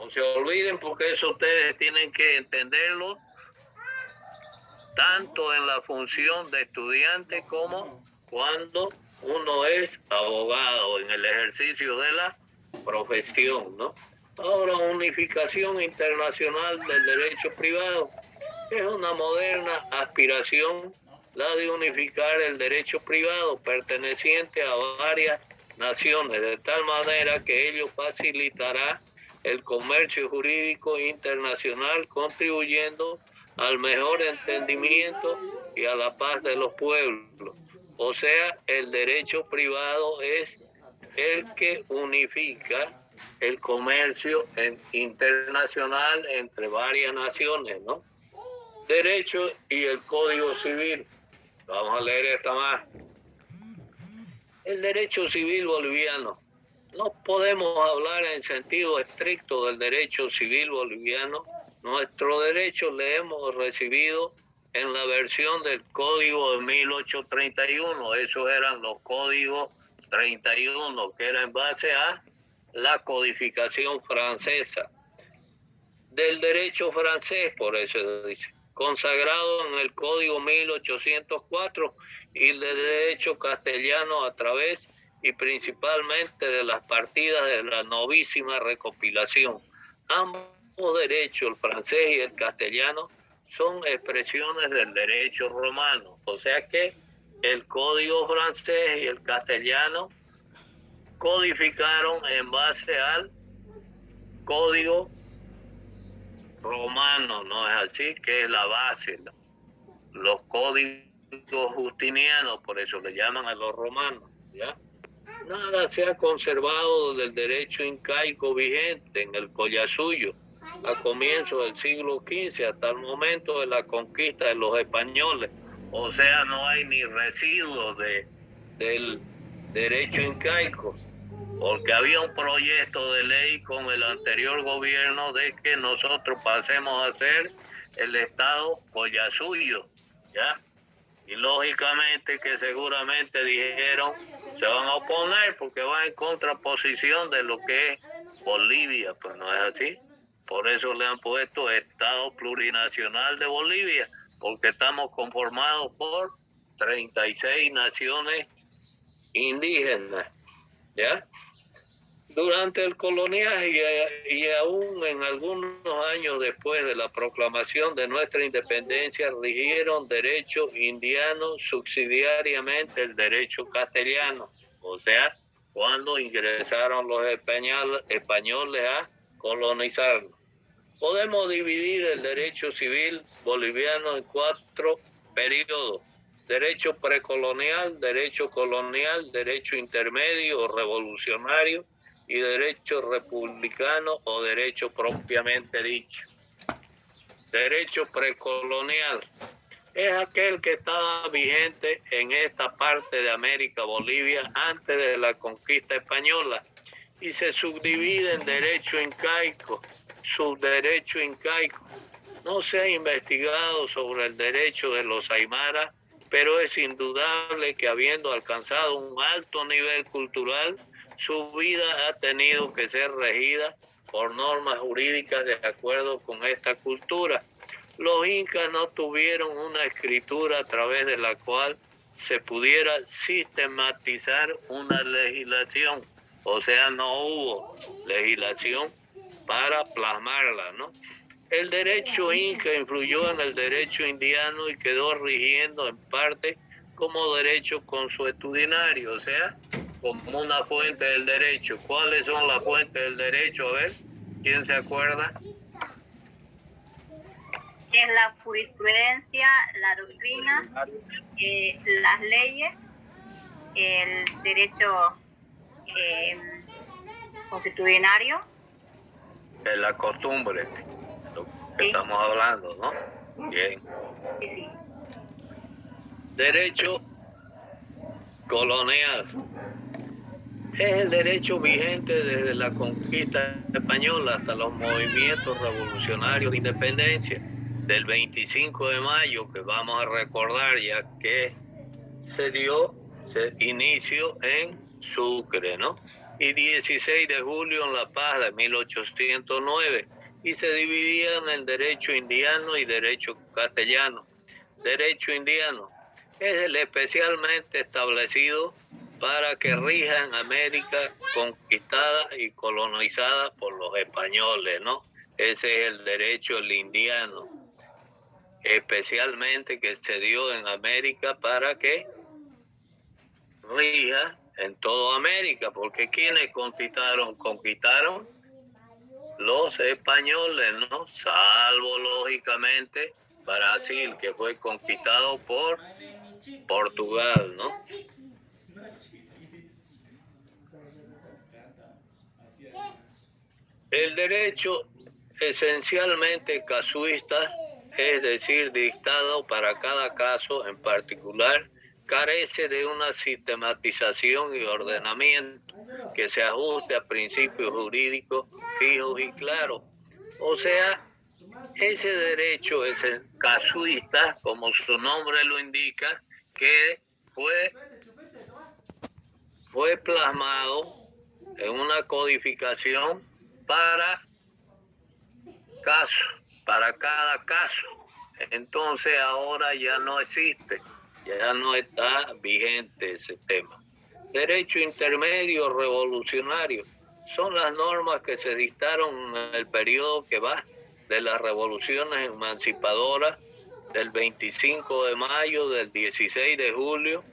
No se olviden, porque eso ustedes tienen que entenderlo tanto en la función de estudiante como cuando uno es abogado en el ejercicio de la profesión, ¿no? Ahora, unificación internacional del derecho privado es una moderna aspiración, la de unificar el derecho privado perteneciente a varias naciones, de tal manera que ello facilitará el comercio jurídico internacional, contribuyendo al mejor entendimiento y a la paz de los pueblos. O sea, el derecho privado es el que unifica el comercio internacional entre varias naciones, ¿no? Derecho y el Código Civil. Vamos a leer esta más. El derecho civil boliviano. No podemos hablar en sentido estricto del derecho civil boliviano. Nuestro derecho le hemos recibido en la versión del Código de 1831. Esos eran los códigos 31, que era en base a la codificación francesa. Del derecho francés, por eso dice, consagrado en el Código 1804, y del derecho castellano a través y principalmente de las partidas de la novísima recopilación. Ambos derechos, el francés y el castellano, son expresiones del derecho romano. O sea que el Código francés y el castellano codificaron en base al Código romano, ¿no es así? Que es la base, ¿no? Los códigos justinianos, por eso le llaman a los romanos, ¿ya? Nada se ha conservado del derecho incaico vigente en el Collasuyo a comienzos del siglo XV hasta el momento de la conquista de los españoles. O sea, no hay ni residuos del derecho incaico, porque había un proyecto de ley con el anterior gobierno de que nosotros pasemos a ser el estado Collasuyo, ¿ya? Y lógicamente que seguramente dijeron se van a oponer porque van en contraposición de lo que es Bolivia, pues no es así. Por eso le han puesto Estado Plurinacional de Bolivia, porque estamos conformados por 36 naciones indígenas, ¿ya? Durante el coloniaje y aún en algunos años después de la proclamación de nuestra independencia, rigieron derechos indianos subsidiariamente el derecho castellano. O sea, cuando ingresaron los españoles a colonizarnos. Podemos dividir el derecho civil boliviano en 4 periodos: derecho precolonial, derecho colonial, derecho intermedio o revolucionario, y derecho republicano o derecho propiamente dicho. Derecho precolonial es aquel que estaba vigente en esta parte de América, Bolivia, antes de la conquista española, y se subdivide en derecho incaico, subderecho incaico. No se ha investigado sobre el derecho de los aymaras, pero es indudable que, habiendo alcanzado un alto nivel cultural, su vida ha tenido que ser regida por normas jurídicas de acuerdo con esta cultura. Los incas no tuvieron una escritura a través de la cual se pudiera sistematizar una legislación, o sea, no hubo legislación para plasmarla, ¿no? El derecho inca influyó en el derecho indiano y quedó rigiendo en parte como derecho consuetudinario, o sea, como una fuente del derecho. ¿Cuáles son las fuentes del derecho? A ver, ¿quién se acuerda? Es la jurisprudencia, la doctrina, las leyes, el derecho consuetudinario. Es la costumbre, lo que sí estamos hablando, ¿no? Bien. Sí, sí. Derecho colonial. Es el derecho vigente desde la conquista española hasta los movimientos revolucionarios de independencia del 25 de mayo, que vamos a recordar ya que se inició en Sucre, ¿no? y 16 de julio en La Paz de 1809, y se dividían en derecho indiano y derecho castellano. Derecho indiano es el especialmente establecido para que rija en América conquistada y colonizada por los españoles, ¿no? Ese es el derecho el indiano, especialmente que se dio en América para que rija en toda América, porque quienes conquistaron los españoles, ¿no? Salvo lógicamente Brasil, que fue conquistado por Portugal, ¿no? El derecho esencialmente casuista, es decir, dictado para cada caso en particular, carece de una sistematización y ordenamiento que se ajuste a principios jurídicos fijos y claros. O sea, ese derecho es el casuista, como su nombre lo indica, que fue plasmado en una codificación para caso, para cada caso. Entonces ahora ya no existe, ya no está vigente ese tema. Derecho intermedio revolucionario son las normas que se dictaron en el periodo que va de las revoluciones emancipadoras del 25 de mayo, del 16 de julio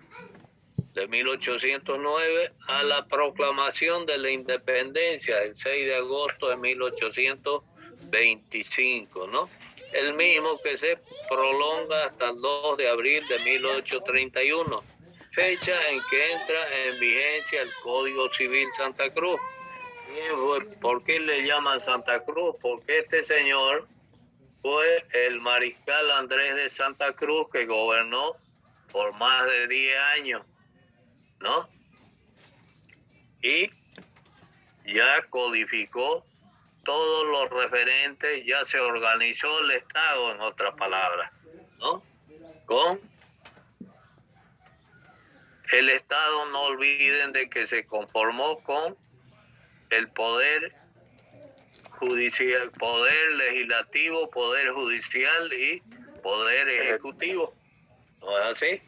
de 1809 a la proclamación de la independencia el 6 de agosto de 1825, ¿no? El mismo que se prolonga hasta el 2 de abril de 1831, fecha en que entra en vigencia el Código Civil Santa Cruz. ¿Por qué le llaman Santa Cruz? Porque este señor fue el mariscal Andrés de Santa Cruz, que gobernó por más de 10 años, ¿no? Y ya codificó todos los referentes, ya se organizó el Estado, en otras palabras, ¿no? Con el Estado, no olviden de que se conformó con el poder judicial, poder legislativo, poder judicial y poder ejecutivo, ¿no es así?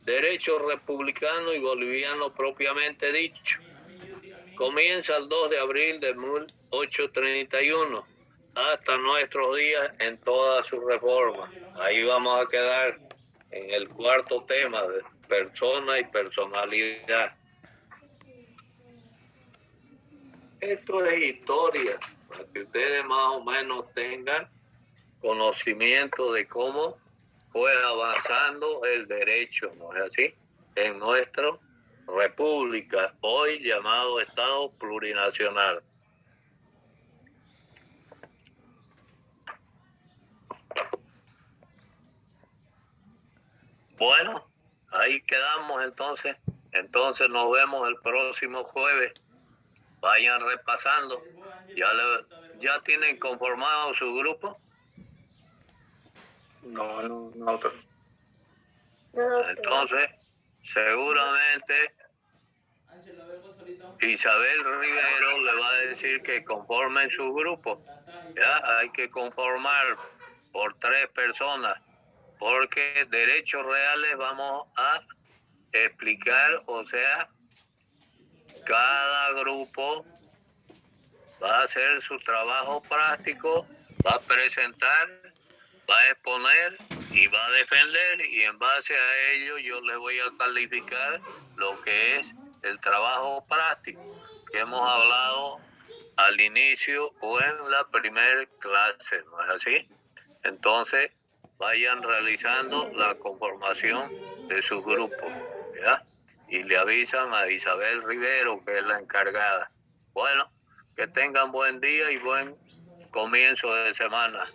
Derecho republicano y boliviano propiamente dicho. Comienza el 2 de abril de 1831 hasta nuestros días en toda su reforma. Ahí vamos a quedar en el cuarto tema de persona y personalidad. Esto es historia, para que ustedes más o menos tengan conocimiento de cómo fue avanzando el derecho, ¿no es así? En nuestra república, hoy llamado Estado Plurinacional. Bueno, ahí quedamos entonces. Entonces nos vemos el próximo jueves. Vayan repasando. ¿Ya tienen conformado su grupo? No. Entonces, seguramente Isabel Rivero le va a decir que conformen su grupo. Ya hay que conformar por 3 personas, porque derechos reales vamos a explicar, o sea, cada grupo va a hacer su trabajo práctico, va a presentar, va a exponer y va a defender, y en base a ello yo les voy a calificar lo que es el trabajo práctico que hemos hablado al inicio o en la primera clase, ¿no es así? Entonces vayan realizando la conformación de sus grupos, ¿ya? Y le avisan a Isabel Rivero, que es la encargada. Bueno, que tengan buen día y buen comienzo de semana.